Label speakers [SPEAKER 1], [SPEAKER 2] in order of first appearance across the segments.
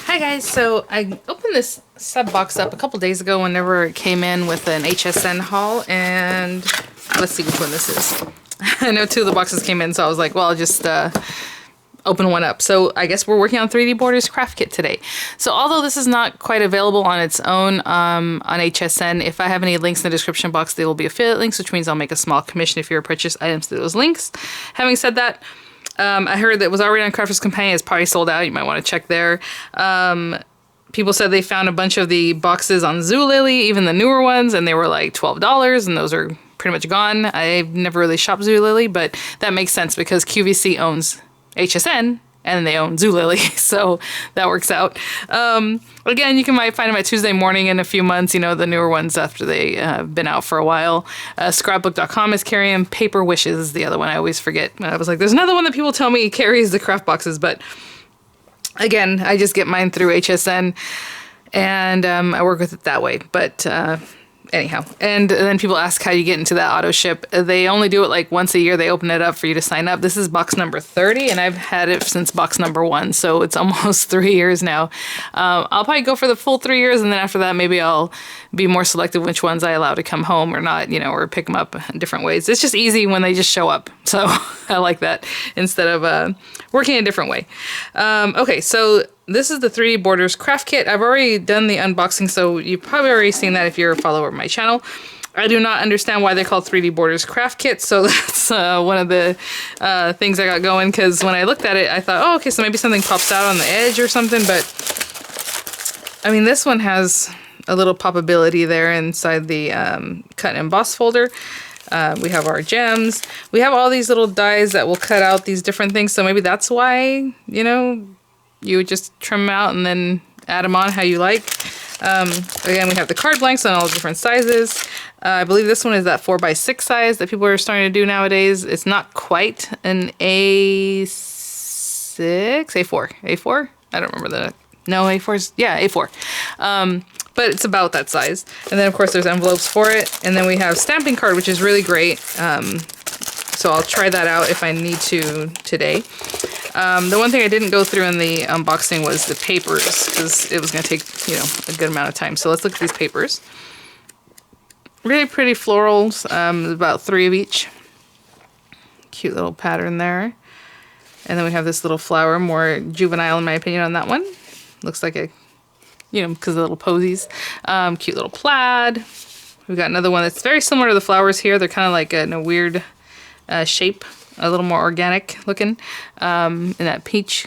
[SPEAKER 1] Hi guys, so I opened this sub box up a couple days ago whenever it came in with an HSN haul, and let's see which one this is. I know two of the boxes came in, so I was like, well, I'll just open one up. So I guess we're working on 3D Borders craft kit today. So although this is not quite available on its own on HSN, if I have any links in the description box, they will be affiliate links, which means I'll make a small commission if you purchase items through those links. Having said that, I heard that it was already on Crafter's Companion. It's probably sold out. You might want to check there. People said they found a bunch of the boxes on Zulily, even the newer ones, and they were like $12, and those are pretty much gone. I've never really shopped Zulily, but that makes sense because QVC owns HSN, and they own Zulily, so that works out. Again, you might find them at Tuesday morning in a few months, you know, the newer ones after they have been out for a while. Scrapbook.com is carrying. Paper Wishes is the other one. I always forget. I was like, there's another one that people tell me carries the craft boxes, but again, I just get mine through HSN, and I work with it that way. But anyhow, and then people ask how you get into that auto ship. They only do it like once a year. They open it up for you to sign up. This is box number 30, and I've had it since box number 1, so it's almost 3 years now. I'll probably go for the full 3 years, and then after that, maybe I'll be more selective which ones I allow to come home or not, you know, or pick them up in different ways. It's just easy when they just show up, so I like that instead of working a different way. Okay, so this is the 3D Borders craft kit. I've already done the unboxing, so you've probably already seen that if you're a follower of my channel. I do not understand why they're called 3D Borders craft kit, so that's one of the things I got going, because when I looked at it, I thought, oh, okay, so maybe something pops out on the edge or something, but I mean, this one has a little poppability there inside the cut and emboss folder. We have our gems. We have all these little dies that will cut out these different things, so maybe that's why, you know, you would just trim them out and then add them on how you like. Again, we have the card blanks on all different sizes. I believe this one is that 4x6 size that people are starting to do nowadays. It's not quite an A4. I don't remember the, no, A4's, yeah, A4. But it's about that size. And then of course there's envelopes for it. And then we have stamping card, which is really great. So I'll try that out if I need to today. The one thing I didn't go through in the unboxing was the papers, because it was going to take, you know, a good amount of time. So let's look at these papers. Really pretty florals, about 3 of each. Cute little pattern there. And then we have this little flower, more juvenile in my opinion on that one. Looks like a, you know, because of the little posies. Cute little plaid. We've got another one that's very similar to the flowers here. They're kind of like in a weird shape. A little more organic looking, in that peach,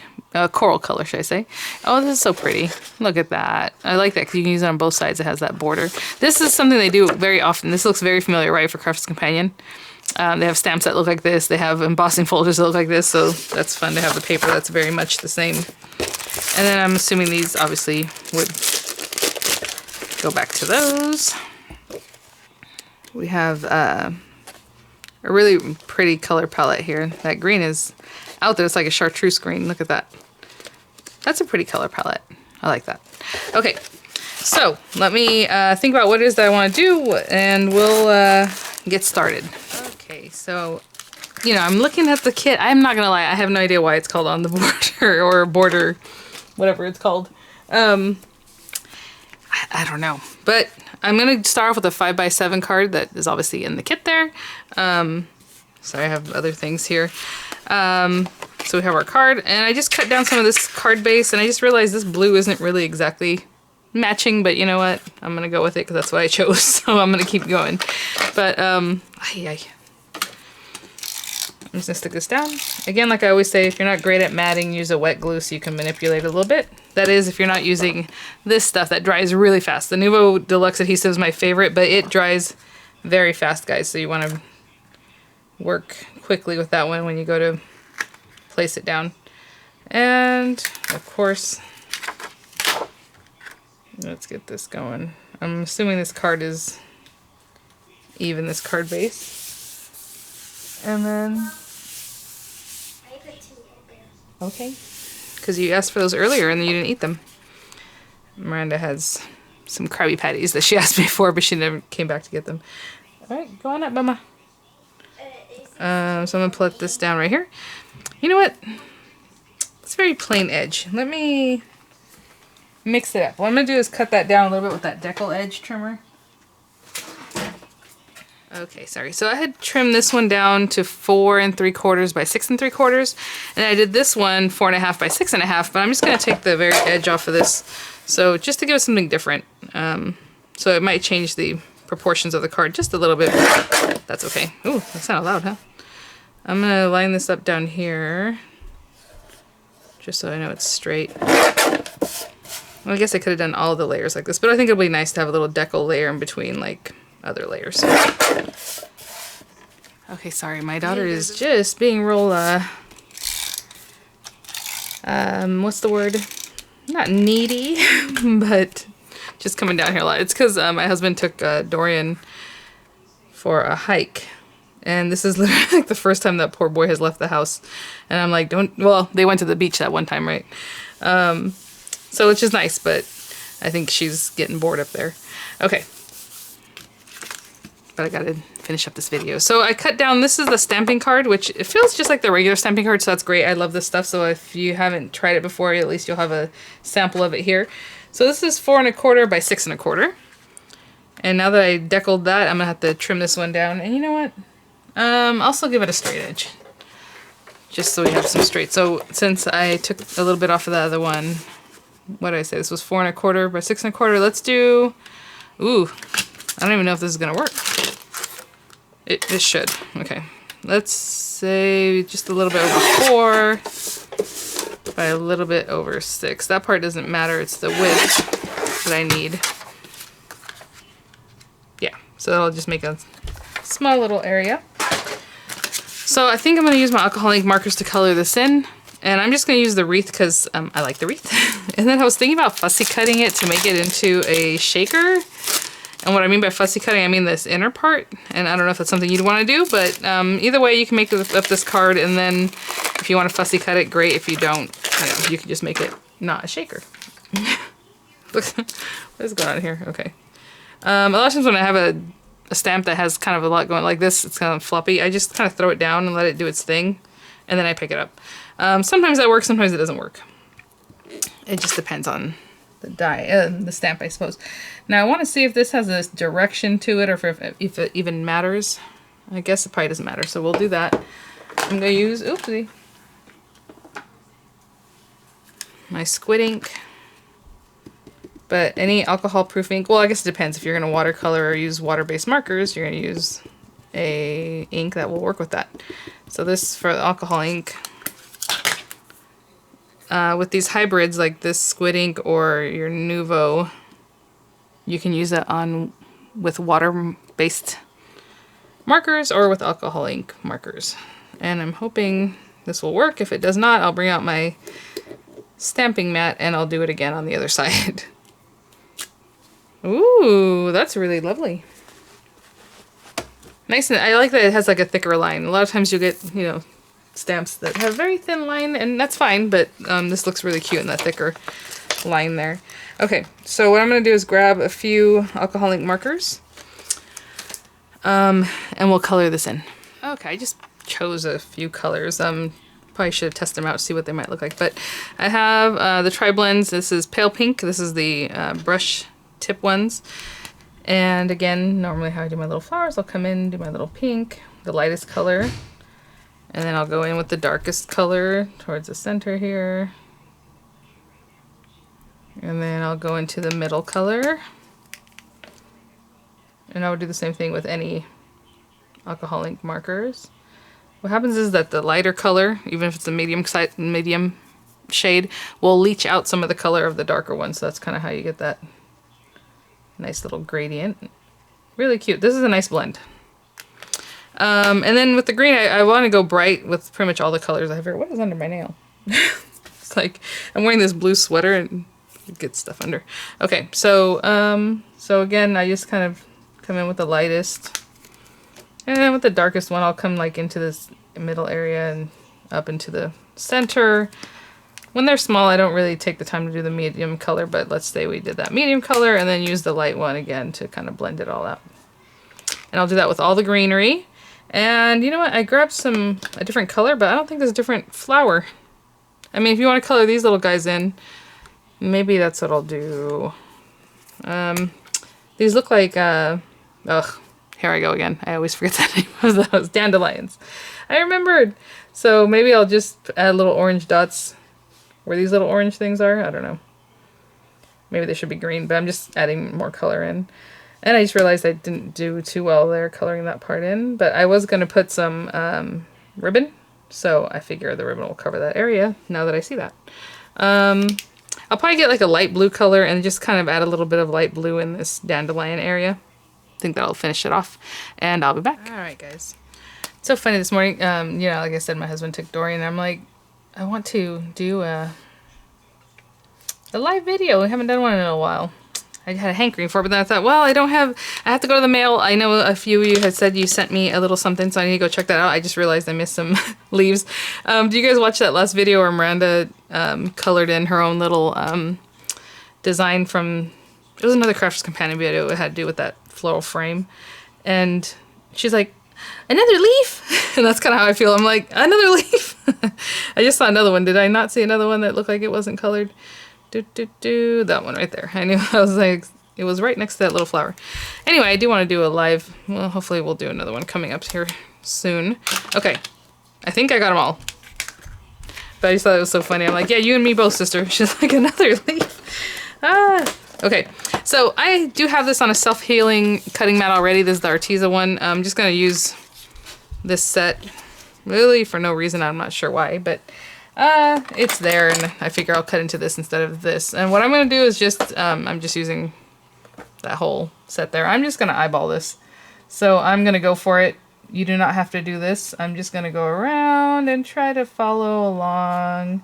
[SPEAKER 1] coral color, should I say. Oh, this is so pretty. Look at that. I like that because you can use it on both sides. It has that border. This is something they do very often. This looks very familiar, right, for Crafter's Companion. They have stamps that look like this. They have embossing folders that look like this, so that's fun to have the paper that's very much the same. And then I'm assuming these obviously would go back to those. We have a really pretty color palette here. That green is out there. It's like a chartreuse green. Look at that. That's a pretty color palette. I like that. Okay, so let me think about what it is that I want to do, and we'll get started. Okay, so, you know, I'm looking at the kit. I'm not going to lie. I have no idea why it's called On the Border or Border, whatever it's called. I don't know. But I'm going to start off with a 5x7 card that is obviously in the kit there. So I have other things here. So we have our card, and I just cut down some of this card base, and I just realized this blue isn't really exactly matching, but you know what? I'm going to go with it because that's what I chose, so I'm going to keep going. But, I'm just going to stick this down. Again, like I always say, if you're not great at matting, use a wet glue so you can manipulate it a little bit. That is, if you're not using this stuff that dries really fast. The Nuvo Deluxe adhesive is my favorite, but it dries very fast, guys. So you want to work quickly with that one when you go to place it down. And, of course, let's get this going. I'm assuming this card is even, this card base. And then, okay, because you asked for those earlier and you didn't eat them. Miranda has some Krabby Patties that she asked me for, but she never came back to get them. All right, go on up, Mama. So I'm going to put this down right here. You know what? It's very plain edge. Let me mix it up. What I'm going to do is cut that down a little bit with that decal edge trimmer. Okay, sorry. So I had trimmed this one down to 4 3/4 by 6 3/4, and I did this one 4 1/2 by 6 1/2. But I'm just going to take the very edge off of this, so just to give us something different. So it might change the proportions of the card just a little bit. But that's okay. Ooh, that sounded loud, huh? I'm gonna line this up down here, just so I know it's straight. Well, I guess I could have done all the layers like this, but I think it'll be nice to have a little decal layer in between, like other layers. Okay, sorry, my daughter is just being real, what's the word? Not needy, but just coming down here a lot. It's because my husband took Dorian for a hike, and this is literally like the first time that poor boy has left the house. And I'm like, well, they went to the beach that one time, right? So it's just nice, but I think she's getting bored up there. Okay. But I gotta finish up this video. So I cut down, this is the stamping card, which it feels just like the regular stamping card, so that's great. I love this stuff, so if you haven't tried it before, at least you'll have a sample of it here. So this is 4 1/4 by 6 1/4. And now that I deckled that, I'm gonna have to trim this one down. And you know what? I'll still give it a straight edge, just so we have some straight. So since I took a little bit off of the other one, what did I say? This was 4 1/4 by 6 1/4. Let's do, ooh, I don't even know if this is gonna work. It should. Okay. Let's say just a little bit over 4 by a little bit over 6. That part doesn't matter. It's the width that I need. Yeah. So I'll just make a small little area. So I think I'm going to use my alcohol ink markers to color this in. And I'm just going to use the wreath because I like the wreath. And then I was thinking about fussy cutting it to make it into a shaker. And what I mean by fussy cutting, I mean this inner part. And I don't know if that's something you'd want to do, but either way, you can make up this card. And then if you want to fussy cut it, great. If you don't, you can just make it not a shaker. What is going on here? Okay. A lot of times when I have a stamp that has kind of a lot going like this, it's kind of floppy, I just kind of throw it down and let it do its thing. And then I pick it up. Sometimes that works, sometimes it doesn't work. It just depends on the stamp, I suppose. Now I want to see if this has a direction to it, or if it even matters. I guess it probably doesn't matter, so we'll do that. I'm going to use, oopsie, my squid ink. But any alcohol-proof ink, well, I guess it depends. If you're going to watercolor or use water-based markers, you're going to use a ink that will work with that. So this for the alcohol ink. With these hybrids like this squid ink or your Nuvo, you can use that on with water-based markers or with alcohol ink markers. And I'm hoping this will work. If it does not, I'll bring out my stamping mat and I'll do it again on the other side. Ooh, that's really lovely. Nice, and I like that it has like a thicker line. A lot of times you'll get, you know, stamps that have very thin line, and that's fine, but this looks really cute in that thicker line there. Okay, so what I'm going to do is grab a few alcohol ink markers, and we'll color this in. Okay, I just chose a few colors. Probably should have tested them out to see what they might look like, but I have the tri-blends. This is pale pink. This is the brush tip ones. And again, normally how I do my little flowers, I'll come in, do my little pink, the lightest color, and then I'll go in with the darkest color towards the center here. And then I'll go into the middle color. And I would do the same thing with any alcohol ink markers. What happens is that the lighter color, even if it's a medium shade, will leach out some of the color of the darker one. So that's kind of how you get that nice little gradient. Really cute. This is a nice blend. And then with the green, I want to go bright with pretty much all the colors I have here. What is under my nail? It's like I'm wearing this blue sweater and it gets stuff under. Okay, so again, I just kind of come in with the lightest, and then with the darkest one, I'll come like into this middle area and up into the center. When they're small, I don't really take the time to do the medium color, but let's say we did that medium color and then use the light one again to kind of blend it all out. And I'll do that with all the greenery. And you know what? I grabbed a different color, but I don't think there's a different flower. I mean, if you want to color these little guys in, Maybe that's what I'll do. These look like, ugh, here I go again. I always forget the name of those. Dandelions. I remembered. So maybe I'll just add little orange dots where these little orange things are. I don't know. Maybe they should be green, but I'm just adding more color in. And I just realized I didn't do too well there coloring that part in. But I was going to put some ribbon. So I figure the ribbon will cover that area now that I see that. I'll probably get like a light blue color and just kind of add a little bit of light blue in this dandelion area. I think that'll finish it off. And I'll be back. Alright guys. It's so funny this morning. You know, like I said, my husband took Dory and I'm like, I want to do a live video. We haven't done one in a while. I had a hankering for it, but then I thought, well, I have to go to the mail. I know a few of you had said you sent me a little something, so I need to go check that out. I just realized I missed some leaves. Do you guys watch that last video where Miranda colored in her own little design from, it was another Crafter's Companion video. It had to do with that floral frame. And she's like, another leaf? And that's kind of how I feel. I'm like, another leaf? I just saw another one. Did I not see another one that looked like it wasn't colored? That one right there. I knew. I was like, it was right next to that little flower. Anyway, I do want to do a live, well, hopefully we'll do another one coming up here soon. Okay, I think I got them all. But I just thought it was so funny. I'm like, yeah, you and me both, sister. She's like, another leaf. Okay, so I do have this on a self-healing cutting mat already. This is the Arteza one. I'm just going to use this set really for no reason. I'm not sure why, but it's there, and I figure I'll cut into this instead of this. And what I'm going to do is just, I'm just using that whole set there. I'm just going to eyeball this. So I'm going to go for it. You do not have to do this. I'm just going to go around and try to follow along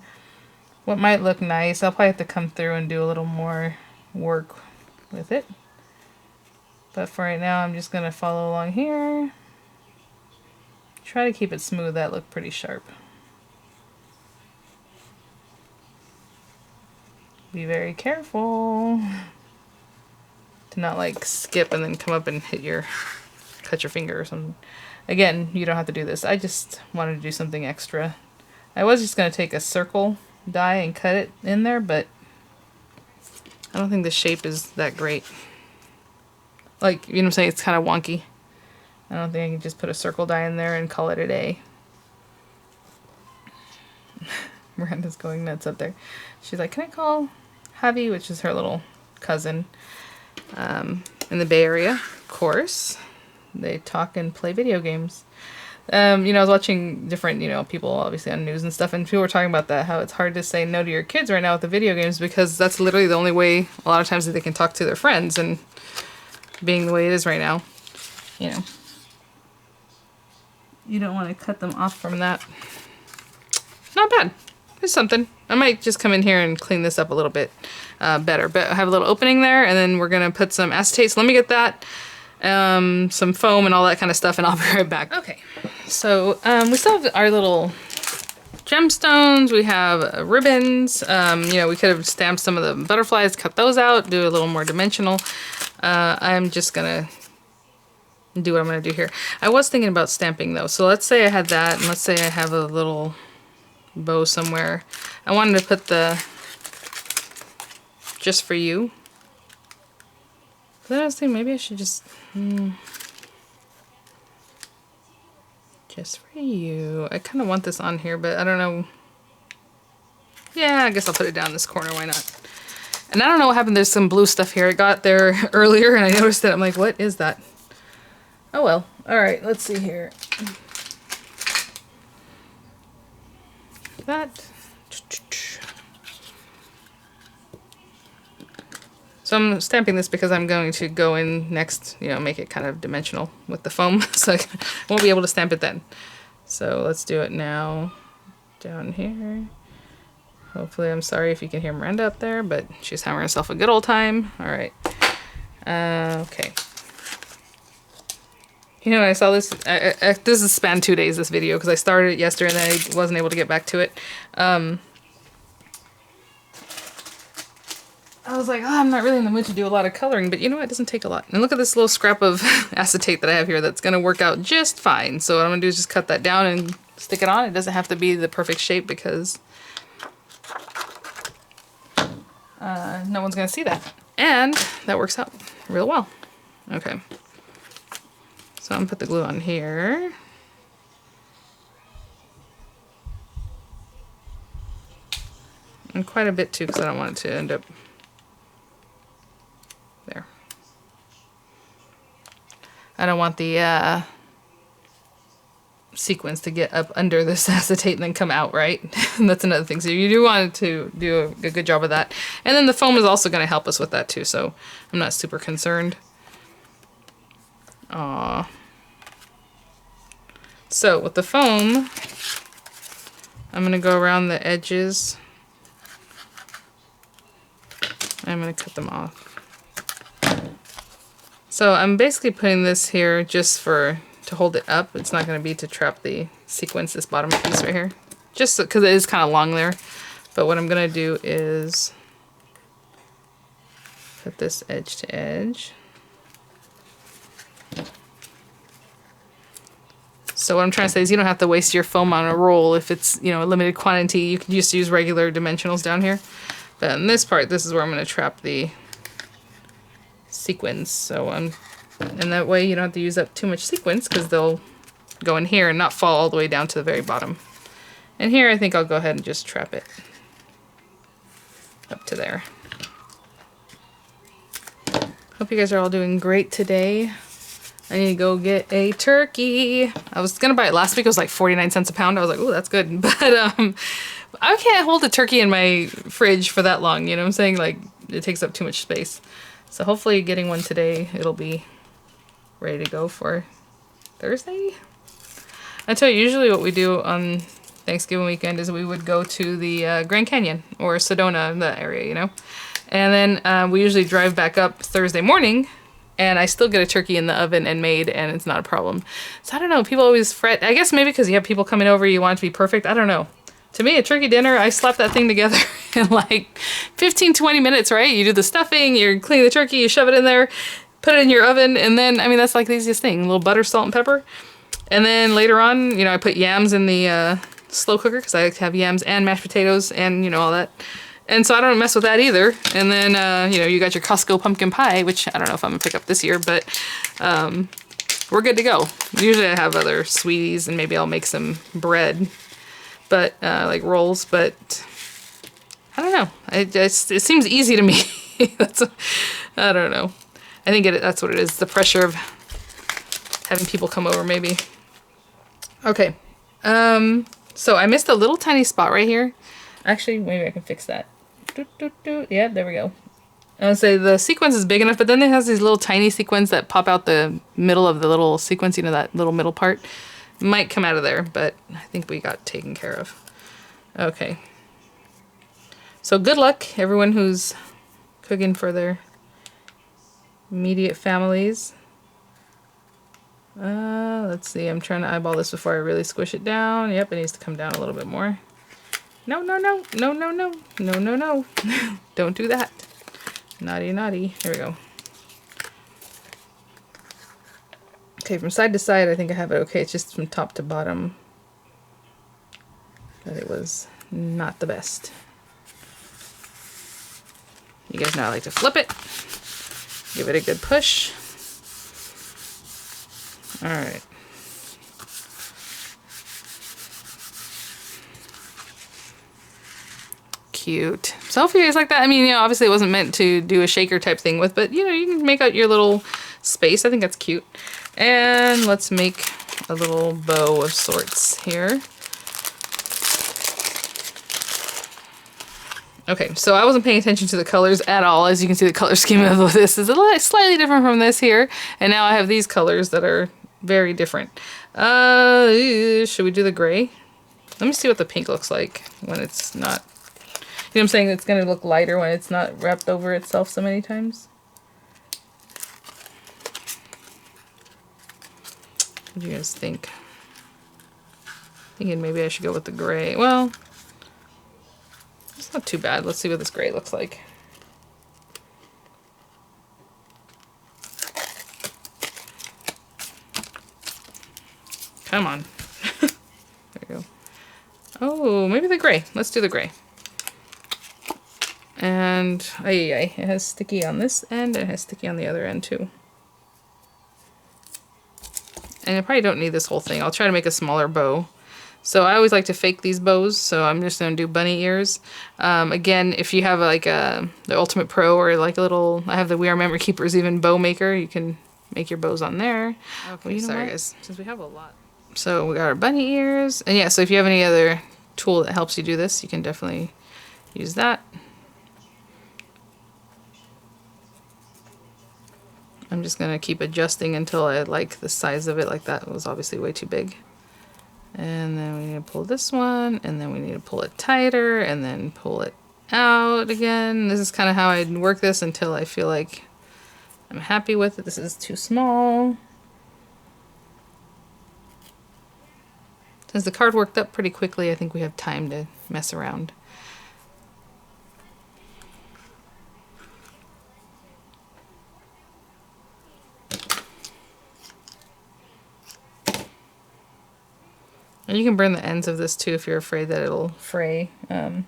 [SPEAKER 1] what might look nice. I'll probably have to come through and do a little more work with it. But for right now, I'm just going to follow along here. Try to keep it smooth. That looked pretty sharp. Be very careful to not like skip and then come up and cut your finger or something. Again, you don't have to do this. I just wanted to do something extra. I was just going to take a circle die and cut it in there, but I don't think the shape is that great. Like, you know what I'm saying? It's kind of wonky. I don't think I can just put a circle die in there and call it a day. Miranda's going nuts up there. She's like, can I call Javi, which is her little cousin, in the Bay Area, of course. They talk and play video games. You know, I was watching different, you know, people obviously on news and stuff, and people were talking about that, how it's hard to say no to your kids right now with the video games because that's literally the only way a lot of times that they can talk to their friends, and being the way it is right now, you know, you don't want to cut them off from that. Not bad. There's something. I might just come in here and clean this up a little bit better. But I have a little opening there, and then we're going to put some acetate. So let me get that, some foam and all that kind of stuff, and I'll be right back. Okay, so we still have our little gemstones. We have ribbons. You know, we could have stamped some of the butterflies, cut those out, do a little more dimensional. I'm just going to do what I'm going to do here. I was thinking about stamping, though. So let's say I had that, and let's say I have a little bow somewhere. I wanted to put the just for you. But then I was thinking maybe I should just just for you. I kind of want this on here, but I don't know. Yeah, I guess I'll put it down in this corner. Why not? And I don't know what happened. There's some blue stuff here. I got there earlier and I noticed it. I'm like, what is that? Oh well. All right, let's see here. That. So I'm stamping this because I'm going to go in next, you know, make it kind of dimensional with the foam, so I won't be able to stamp it then. So let's do it now. Down here. Hopefully, I'm sorry if you can hear Miranda up there, but she's having herself a good old time. All right. Okay. You know, I saw this. This has spanned 2 days, this video, because I started it yesterday and I wasn't able to get back to it. I was like, oh, I'm not really in the mood to do a lot of coloring, but you know what? It doesn't take a lot. And look at this little scrap of acetate that I have here that's going to work out just fine. So what I'm going to do is just cut that down and stick it on. It doesn't have to be the perfect shape because no one's gonna see that. And that works out real well. Okay. So I'm gonna put the glue on here. And quite a bit too, because I don't want it to end up there. I don't want the sequins to get up under this acetate and then come out, right? And that's another thing. So you do want to do a good job of that. And then the foam is also going to help us with that too, so I'm not super concerned. So with the foam, I'm going to go around the edges. I'm going to cut them off. So I'm basically putting this here just to hold it up. It's not going to be to trap the sequins, this bottom piece right here. Just because it is kind of long there. But what I'm going to do is put this edge to edge. So what I'm trying to say is you don't have to waste your foam on a roll if it's, you know, a limited quantity. You can just use regular dimensionals down here. But in this part, this is where I'm going to trap the sequins. So and that way you don't have to use up too much sequins because they'll go in here and not fall all the way down to the very bottom. And here I think I'll go ahead and just trap it up to there. Hope you guys are all doing great today. I need to go get a turkey. I was gonna buy it last week. It was like 49 cents a pound. I was like, oh, that's good. But I can't hold a turkey in my fridge for that long. You know what I'm saying? Like, it takes up too much space. So hopefully getting one today, it'll be ready to go for Thursday. I tell you, usually what we do on Thanksgiving weekend is we would go to the Grand Canyon or Sedona, that area, you know? And then we usually drive back up Thursday morning, and I still get a turkey in the oven and made, and it's not a problem. So I don't know, people always fret. I guess maybe because you have people coming over, you want it to be perfect. I don't know. To me, a turkey dinner, I slap that thing together in like 15, 20 minutes, right? You do the stuffing, you're cleaning the turkey, you shove it in there, put it in your oven, and then, I mean, that's like the easiest thing. A little butter, salt, and pepper. And then later on, you know, I put yams in the slow cooker because I like to have yams and mashed potatoes and, you know, all that. And so I don't mess with that either. And then, you know, you got your Costco pumpkin pie, which I don't know if I'm going to pick up this year, but we're good to go. Usually I have other sweeties and maybe I'll make some bread, but like rolls, but I don't know. It seems easy to me. I don't know. I think that's what it is. The pressure of having people come over maybe. Okay. So I missed a little tiny spot right here. Actually, maybe I can fix that. Yeah, there we go. I would say the sequence is big enough, but then it has these little tiny sequins that pop out the middle of the little sequence, you know, that little middle part. Might come out of there, but I think we got taken care of. Okay. So good luck, everyone who's cooking for their immediate families. Let's see, I'm trying to eyeball this before I really squish it down. Yep, it needs to come down a little bit more. No, no, no, no, no, no, no, no, no. Don't do that. Naughty, naughty. Here we go. Okay, from side to side, I think I have it okay. It's just from top to bottom that it was not the best. You guys know I like to flip it. Give it a good push. All right. Cute. So hopefully you guys like that. I mean, you know, obviously it wasn't meant to do a shaker type thing with, but you know, you can make out your little space. I think that's cute. And let's make a little bow of sorts here. Okay, so I wasn't paying attention to the colors at all. As you can see, the color scheme of this is slightly different from this here. And now I have these colors that are very different. Should we do the gray? Let me see what the pink looks like when it's not... You know what I'm saying? It's going to look lighter when it's not wrapped over itself so many times. What do you guys think? Thinking maybe I should go with the gray. Well, it's not too bad. Let's see what this gray looks like. Come on. There you go. Oh, maybe the gray. Let's do the gray. And And it has sticky on this end, and it has sticky on the other end too. And I probably don't need this whole thing. I'll try to make a smaller bow. So I always like to fake these bows, so I'm just going to do bunny ears. Again, if you have like the Ultimate Pro or like a little, I have the We Are Memory Keepers even bow maker, you can make your bows on there. Okay, well, sorry guys, since we have a lot. So we got our bunny ears, and yeah, so if you have any other tool that helps you do this, you can definitely use that. I'm just going to keep adjusting until I like the size of it. Like that was obviously way too big. And then we need to pull this one, and then we need to pull it tighter, and then pull it out again. This is kind of how I work this until I feel like I'm happy with it. This is too small. Since the card worked up pretty quickly, I think we have time to mess around. And you can burn the ends of this too if you're afraid that it'll fray. I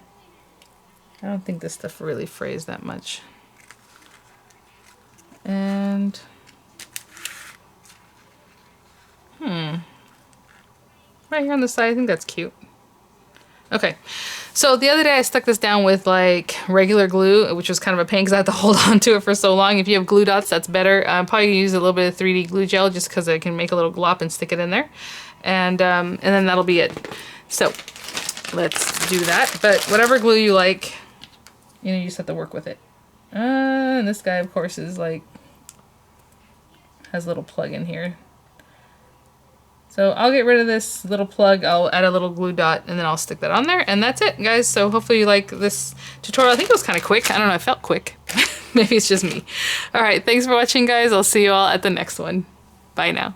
[SPEAKER 1] don't think this stuff really frays that much. And right here on the side, I think that's cute. Okay, so the other day I stuck this down with like regular glue, which was kind of a pain because I had to hold on to it for so long. If you have glue dots, that's better. I'm probably gonna use a little bit of 3D glue gel just because I can make a little glop and stick it in there, and then that'll be it. So let's do that. But whatever glue you like, you know, you just have to work with it. And this guy, of course, is like has a little plug in here. So I'll get rid of this little plug, I'll add a little glue dot, and then I'll stick that on there, and that's it, guys. So hopefully you like this tutorial. I think it was kind of quick. I don't know, it felt quick. Maybe it's just me. Alright, thanks for watching, guys. I'll see you all at the next one. Bye now.